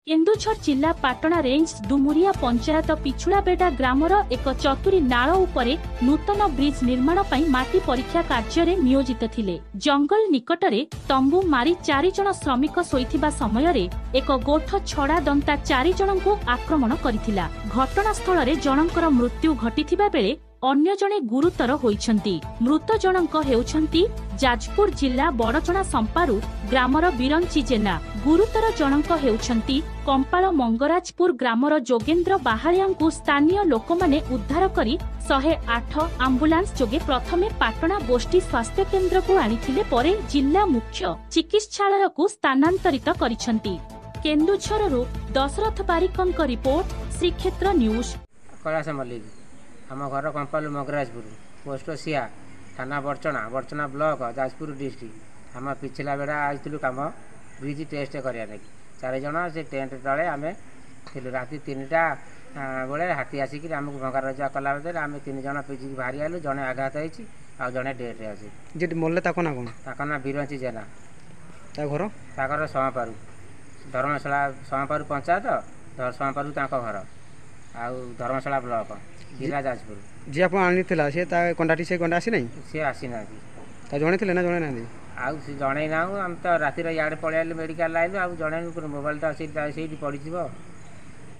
केन्दुझर जिला Patna range दुमुरिया panchayat पिछुड़ाबेडा grammar एक चतुरी नाଳ उपरे नूतन ब्रिज निर्माण पई माटी परीक्षा कार्य रे नियोजित थिले। जंगल निकटरे तंबू मारी 4 जण श्रमिक सोईथिबा समय रे एक गोठ छड़ा दंता 4 जनଙ୍କୁ आक्रमण करिथिला। घटनास्थल रे जनकर मृत्यु घटिथिबा बेले अन्य जणे गुरुतर होइछंती। मृत जनक हेउछंती जाजपुर जिला बड़चणा संपारु ग्रामर बिरंची जेना। गुरुतर जनक हेउछंती कंपाल मंगराजपुर ग्रामर जोगेन्द्र बाहालियांकु स्थानीय लोकमाने उद्धार करी 108 आम्बुलांस जोगे प्रथमे पाटणा गोष्ठी स्वास्थ्य केन्द्र को आनिथिले परे जिला मुख्य चिकित्सालय को स्थानांतरित करिछंती। केन्दुझररु दशरथ बारिकंक रिपोर्ट, श्रीक्षेत्र न्यूज। कैलाश मल्लिक आम घर कंपाल मंगराजपुर पोस्ट सिया थाना बड़चना ब्लॉक जाजपुर डिस्ट्रिक्ट। आम पिछला बेड़ा आसलु कम ब्रिज टेस्ट करने लगी 4 जन से टेंट तले आम थी राति 3टा बेले हाथी आसिक आमको भंगा रजा कला आम 3 जन पिजिक बाहरी आलु। जड़े आघात होती आ जड़े डेथ अच्छे मल्ले ना बिरंची जेना। घर समापारू धर्मशाला समापारू पंचायत समापारू घर आउ धर्मशाला ब्लॉक जिला जाजपुर। जी आप आनी से कंडाटी से कंडा आसी नहीं सी आसी ना जड़े थे ना जड़े ना आउ जड़े ना आम तो रातिर इे पलि मेडिकल आइलु। आउ जड़े मोबाइल तो से पड़ी।